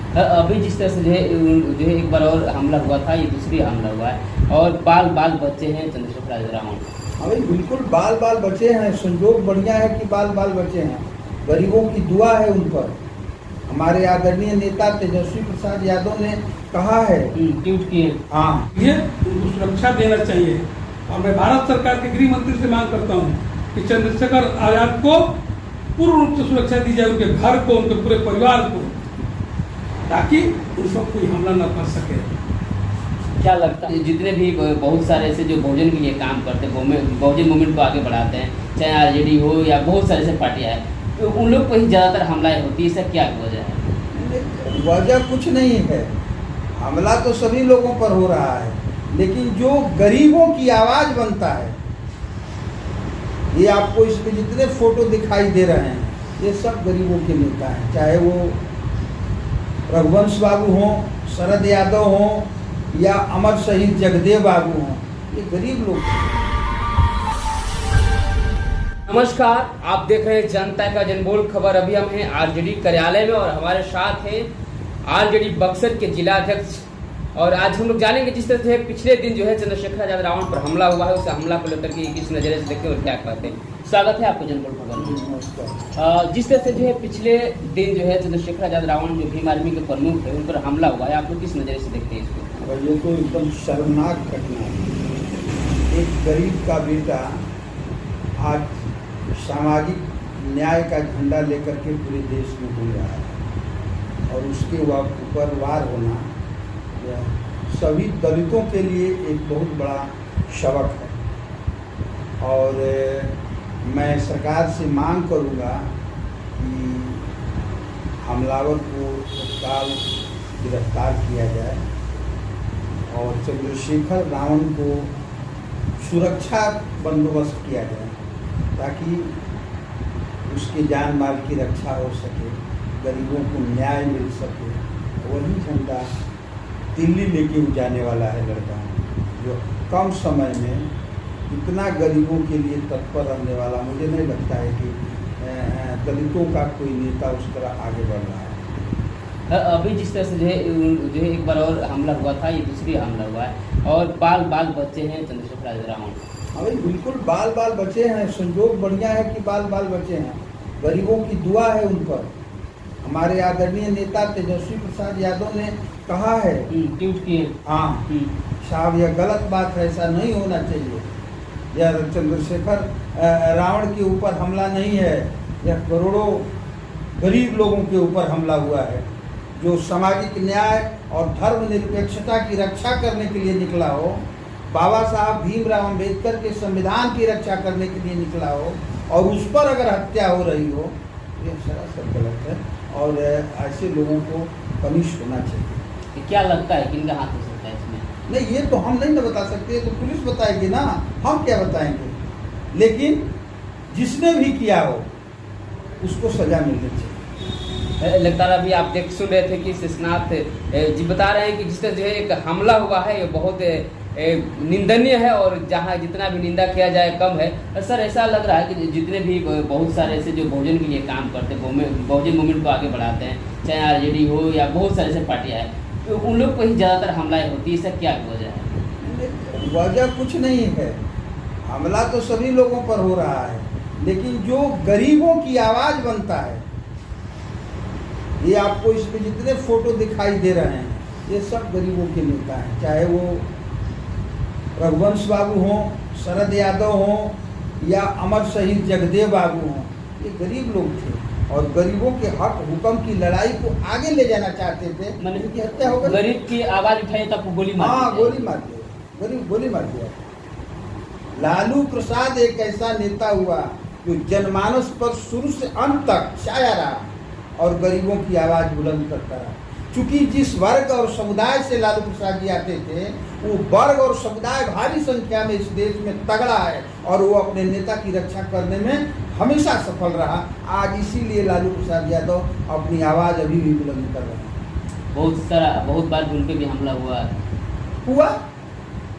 अभी जिस तरह से जो है एक बार और हमला हुआ था, ये दूसरी हमला हुआ है और बाल बाल बच्चे हैं चंद्रशेखर आजाद। अभी बिल्कुल बाल बाल बचे हैं। संजोग बढ़िया है कि बाल बाल बचे हैं। गरीबों की दुआ है उन पर। हमारे आदरणीय नेता तेजस्वी प्रसाद यादव ने कहा है, ट्वीट किए। हाँ, ये उनको सुरक्षा देना चाहिए। और मैं भारत सरकार के गृह मंत्री से मांग करता हूँ कि चंद्रशेखर आजाद को पूर्ण रूप से सुरक्षा दी जाए, उनके घर को, उनके पूरे परिवार को, ताकि उन सब कोई हमला न कर सके। क्या लगता है जितने भी बहुत सारे ऐसे जो बहुजन के लिए काम करते हैं, बहुजन मूवमेंट को आगे बढ़ाते हैं, चाहे आरजेडी हो या बहुत सारे ऐसे पार्टियाँ हैं, तो उन लोग पर ही ज़्यादातर हमलाएं होती है, इसका क्या वजह है? वजह कुछ नहीं है। हमला तो सभी लोगों पर हो रहा है, लेकिन जो गरीबों की आवाज़ बनता है, ये आपको इस पे जितने फोटो दिखाई दे रहे हैं, ये सब गरीबों के नेता हैं। चाहे वो रघुवंश बाबू हों, शरद यादव हों या अमर शहीद जगदेव बाबू हों, ये गरीब लोग हैं। नमस्कार, आप देख रहे हैं जनता का जनबोल खबर। अभी हम हैं आरजेडी कार्यालय में और हमारे साथ हैं आरजेडी बक्सर के जिला अध्यक्ष। और आज हम लोग जानेंगे जिस तरह से पिछले दिन जो है चंद्रशेखर आजाद रावण पर हमला हुआ है, उस हमला को लेकर के किस नज़रिए से देखते हैं और क्या कहते हैं। स्वागत है आपको जनबोल खबर में। जिस तरह से जो है पिछले दिन जो है चंद्रशेखर आजाद रावण जो भीम आर्मी के प्रमुख है, उन पर हमला हुआ है, आप लोग किस नज़रिए से देखते हैं इसको? ये तो एकदम शर्मनाक घटना है। एक गरीब का बेटा आज सामाजिक न्याय का झंडा लेकर के पूरे देश में घूम रहा है और उसके ऊपर वार होना सभी दलितों के लिए एक बहुत बड़ा सबक है। और मैं सरकार से मांग करूंगा कि हमलावर को तत्काल गिरफ्तार किया जाए और चंद्रशेखर रावण को सुरक्षा बंदोबस्त किया जाए, ताकि उसके जान माल की रक्षा हो सके, गरीबों को न्याय मिल सके। वही झंडा दिल्ली लेके जाने वाला है लड़का, जो कम समय में इतना गरीबों के लिए तत्पर रहने वाला। मुझे नहीं लगता है कि दलितों का कोई नेता उस तरह आगे बढ़ रहा है। अभी जिस तरह से जो है एक बार और हमला हुआ था, ये दूसरी हमला हुआ है और बाल बाल बच्चे हैं चंद्रशेखर आजाद रावण। अभी बिल्कुल बाल बाल बचे हैं। संजोग बढ़िया है कि बाल बाल बचे हैं। गरीबों की दुआ है उन पर। हमारे आदरणीय नेता तेजस्वी प्रसाद यादव ने कहा है, ट्वीट किए। हाँ, साहब यह गलत बात है, ऐसा नहीं होना चाहिए। यह चंद्रशेखर रावण के ऊपर हमला नहीं है, यह करोड़ों गरीब लोगों के ऊपर हमला हुआ है, जो सामाजिक न्याय और धर्मनिरपेक्षता की रक्षा करने के लिए निकला हो, बाबा साहब भीमराव अंबेडकर के संविधान की रक्षा करने के लिए निकला हो, और उस पर अगर हत्या हो रही हो, ये सरासर गलत है और ऐसे लोगों को कनिष्ठ होना चाहिए। क्या लगता है किनका हाथ हो सकता है इसमें? नहीं, ये तो हम नहीं ना बता सकते, ये तो पुलिस बताएगी ना, हम क्या बताएंगे। लेकिन जिसने भी किया हो उसको सजा मिलनी चाहिए। लगता है अभी आप सुन रहे थे कि शेषनाथ जी बता रहे हैं कि जिस तरह जो है एक हमला हुआ है, ये बहुत निंदनीय है और जहाँ जितना भी निंदा किया जाए कम है। सर, ऐसा लग रहा है कि जितने भी बहुत सारे ऐसे जो बहुजन के लिए काम करते हैं, बहुजन मूवमेंट को आगे बढ़ाते हैं, चाहे आरजेडी हो या बहुत सारे ऐसे पार्टियाँ हैं, तो उन लोग पर ही ज़्यादातर हमलाएं होती है, इसका क्या वजह है? वजह कुछ नहीं है। हमला तो सभी लोगों पर हो रहा है, लेकिन जो गरीबों की आवाज़ बनता है, ये आपको इस पे जितने फोटो दिखाई दे रहे हैं, ये सब गरीबों के नेता हैं। चाहे वो रघुवंश बाबू हों, शरद यादव हों या अमर शहीद जगदेव बाबू हों, ये गरीब लोग थे और गरीबों के हक हुक्म की लड़ाई को आगे ले जाना चाहते थे। मैंने की हत्या हो गई। गरीब की आवाज़ उठाई तो आपको गोली मार, हाँ, गोली मार दिया, गरीब गोली मार दिया। लालू प्रसाद एक ऐसा नेता हुआ जो जनमानस पर शुरू से अंत तक छाया रहा और गरीबों की आवाज़ बुलंद करता रहा। चूंकि जिस वर्ग और समुदाय से लालू प्रसाद जी आते थे, वो वर्ग और समुदाय भारी संख्या में इस देश में तगड़ा है और वो अपने नेता की रक्षा करने में हमेशा सफल रहा। आज इसीलिए लालू प्रसाद यादव अपनी आवाज़ अभी भी बुलंद कर रहे हैं। बहुत बार उन पे भी हमला हुआ,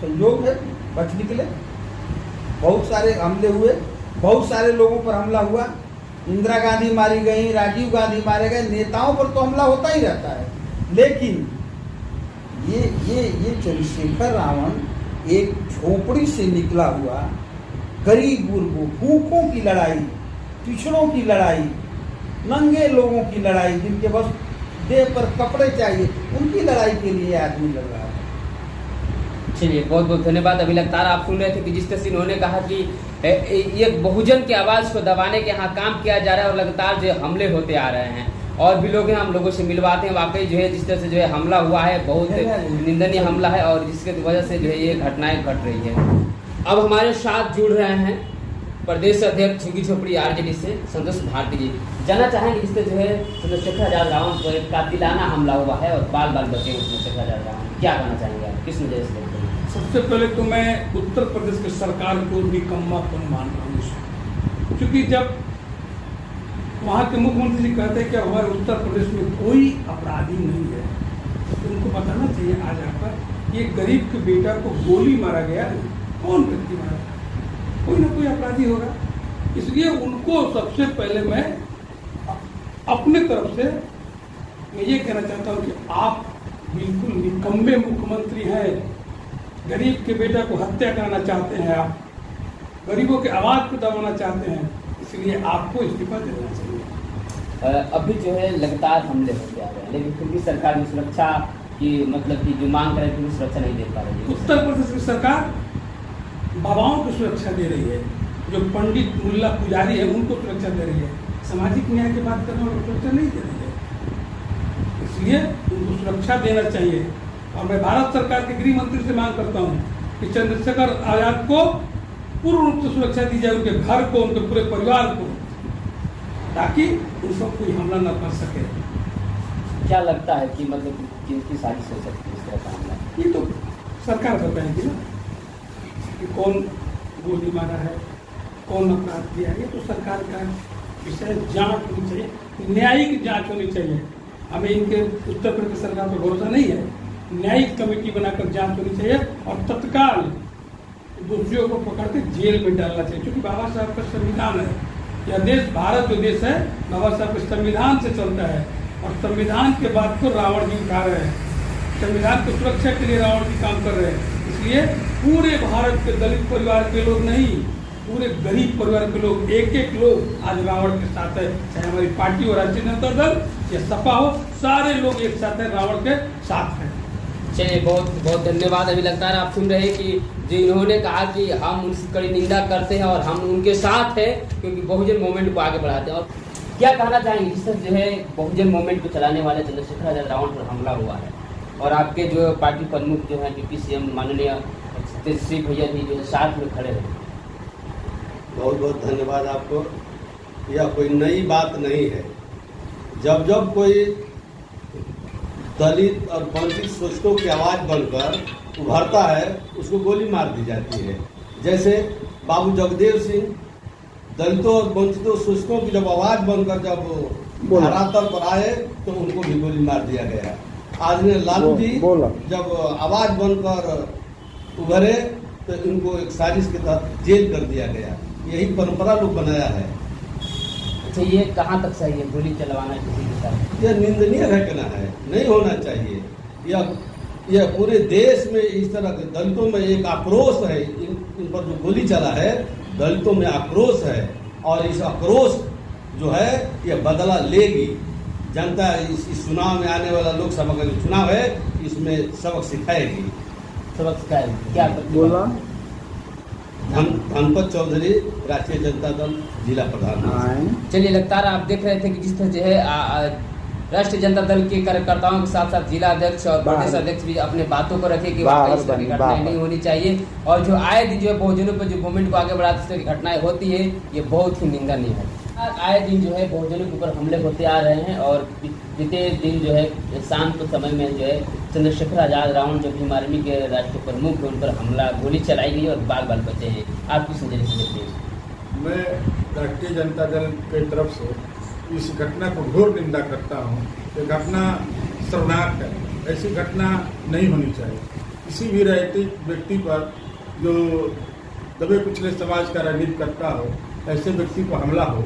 संयोग है, बच निकले। बहुत सारे हमले हुए, बहुत सारे लोगों पर हमला हुआ। इंदिरा गांधी मारी गई, राजीव गांधी मारे गए। नेताओं पर तो हमला होता ही रहता है, लेकिन ये चंद्रशेखर रावण एक झोपड़ी से निकला हुआ गरीब गुरबों, भूखों की लड़ाई, पिछड़ों की लड़ाई, नंगे लोगों की लड़ाई, जिनके बस देह पर कपड़े चाहिए, उनकी लड़ाई के लिए आदमी लड़ रहा है। चलिए, बहुत बहुत धन्यवाद। अभी लगातार आप सुन रहे थे कि जिस तरह से इन्होंने कहा कि ये बहुजन की आवाज को दबाने के यहाँ काम किया जा रहा है और लगातार जो हमले होते आ रहे हैं। और भी लोग हैं, हम लोगों से मिलवाते हैं। वाकई जो है जिस तरह से जो है हमला हुआ है, बहुत निंदनीय हमला है और जिसके वजह से जो है ये घटनाएं घट रही है। अब हमारे साथ जुड़ रहे हैं प्रदेश अध्यक्ष झुग्गी झोपड़ी आरजेडी से संतोष भारती जी। जानना चाहेंगे जिससे जो है चंद्रशेखर आजाद रावण पर एक कातिलाना हमला हुआ है और बाल बाल बचे हैं चंद्रशेखर आजाद रावण, क्या कहना चाहेंगे आप, किस वजह से? सबसे पहले तो मैं उत्तर प्रदेश की सरकार को निकम्मापन मान रहा हूँ, क्योंकि जब वहाँ के मुख्यमंत्री जी कहते हैं कि हमारे उत्तर प्रदेश में कोई अपराधी नहीं है, तो उनको बताना चाहिए आज आकर ये गरीब के बेटा को गोली मारा गया, कौन व्यक्ति मारा, कोई ना कोई अपराधी होगा। इसलिए उनको सबसे पहले मैं अपने तरफ से मैं ये कहना चाहता हूँ कि आप बिल्कुल निकम्मे मुख्यमंत्री हैं। गरीब के बेटा को हत्या करना चाहते हैं, आप गरीबों की आवाज को दबाना चाहते हैं, इसलिए आपको इस्तीफा देना चाहिए। अभी जो है लगातार हमले होते आ रहे हैं, लेकिन फिर भी सरकार की सुरक्षा की मतलब की जो मांग करे फिर सुरक्षा नहीं दे पा रही है। उत्तर प्रदेश की सरकार बाबाओं को सुरक्षा दे रही है, जो पंडित मुल्ला पुजारी है उनको सुरक्षा दे रही है, सामाजिक न्याय की बात करने वालों को सुरक्षा नहीं दे रही है। इसलिए उनको सुरक्षा देना चाहिए। और मैं भारत सरकार के गृह मंत्री से मांग करता हूँ कि चंद्रशेखर आजाद को पूर्ण रूप से सुरक्षा दी जाए, उनके घर को, उनके पूरे परिवार को, ताकि उन सब कोई हमला न कर सके। क्या लगता है कि मतलब किसकी साजिश हो सकती है इस तरह का हमला? ये तो सरकार बताएगी ना कि कौन गोली मारा है, कौन अपराध किया है, ये तो सरकार का विषय। जांच होनी चाहिए, न्यायिक जांच होनी चाहिए। हमें इनके उत्तर प्रदेश सरकार पर भरोसा नहीं है, न्यायिक कमेटी बनाकर जांच होनी चाहिए और तत्काल दोषियों को पकड़ के जेल में डालना चाहिए, क्योंकि बाबा साहब का संविधान है। यह देश, भारत जो देश है, बाबा साहब के संविधान से चलता है और संविधान के बाद को रावण जी उठा रहे हैं, संविधान की सुरक्षा के लिए रावण जी काम कर रहे हैं। इसलिए पूरे भारत के दलित परिवार के लोग नहीं, पूरे गरीब परिवार के लोग, एक एक लोग आज रावण के साथ है। चाहे हमारी पार्टी और राष्ट्रीय जनता दल या सपा हो, सारे लोग एक साथ है, रावण के साथ है। चलिए, बहुत बहुत धन्यवाद। अभी लगता है आप सुन रहे हैं कि जो इन्होंने कहा कि हम उनकी कड़ी निंदा करते हैं और हम उनके साथ हैं, क्योंकि बहुजन मूवमेंट को आगे बढ़ाते हैं। और क्या कहना चाहेंगे जिस तरह जो है बहुजन मूवमेंट को चलाने वाले चंद्रशेखर आजाद रावण पर हमला हुआ है और आपके जो पार्टी प्रमुख जो है डिप्टी सीएम माननीय तेजस्वी भैया भी जो साथ में खड़े हैं? बहुत बहुत धन्यवाद आपको। यह कोई नई बात नहीं है। जब जब कोई दलित और वंचित शोषकों की आवाज़ बनकर उभरता है, उसको गोली मार दी जाती है। जैसे बाबू जगदेव सिंह दलितों और वंचितों शोषकों की जब आवाज़ बनकर जब धरातल पर आए तो उनको भी गोली मार दिया गया। आज ने लालू जी जब आवाज़ बनकर उभरे तो इनको एक साजिश के तहत जेल कर दिया गया। यही परंपरा लोग बनाया है। अच्छा, ये कहाँ तक सही है गोली चलवाना किसी के साथ? यह निंदनीय घटना है, नहीं होना चाहिए। यह पूरे देश में इस तरह के दलितों में एक आक्रोश है। इन पर जो गोली चला है, दलितों में आक्रोश है और इस आक्रोश जो है यह बदला लेगी। जनता इस चुनाव में आने वाला लोकसभा का जो चुनाव है, इसमें सबक सिखाएगी। सबक सिखाएगी क्या बोला? धनपत चौधरी, राष्ट्रीय जनता दल, जिला प्रधान। चलिए, लगातार आप देख रहे थे कि जिस तरह जो है राष्ट्रीय जनता दल के कार्यकर्ताओं के साथ साथ जिला अध्यक्ष और प्रदेश अध्यक्ष भी अपने बातों को रखे कि इस तरह की घटनाएं नहीं होनी चाहिए और जो आए दिन जो है बहुजनों पर जो मूवमेंट को आगे बढ़ाते इस तरह की घटनाएं होती है, ये बहुत ही निंदनीय है। आए दिन जो है बहुजनों के ऊपर हमले होते आ रहे हैं और बीते दिन जो है शाम के समय में जो है चंद्रशेखर आजाद रावण जो भीम आर्मी के राष्ट्रीय प्रमुख है, उन पर हमला गोली चलाई गई और बाल बाल बचे हैं। आप किस नजरिए से देखते हैं? मैं राष्ट्रीय जनता दल की तरफ से इस घटना को घोर निंदा करता हूँ। ये घटना शर्मनाक है, ऐसी घटना नहीं होनी चाहिए। किसी भी राजनीतिक व्यक्ति पर जो दबे कुचले समाज का राजनीति करता हो, ऐसे व्यक्ति को हमला हो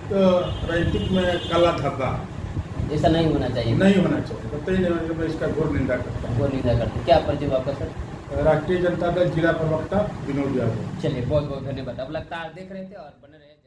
तो राजनीतिक में काला धब्बा। ऐसा नहीं होना चाहिए। नहीं होना चाहिए, कतई नहीं होना चाहिए। मैं इसका घोर निंदा करता हूँ। वो निंदा करते। क्या परिचय आपका सर? राष्ट्रीय जनता दल जिला प्रवक्ता विनोद यादव। चलिए बहुत बहुत धन्यवाद। अब लगातार देख रहे थे और बने रहे।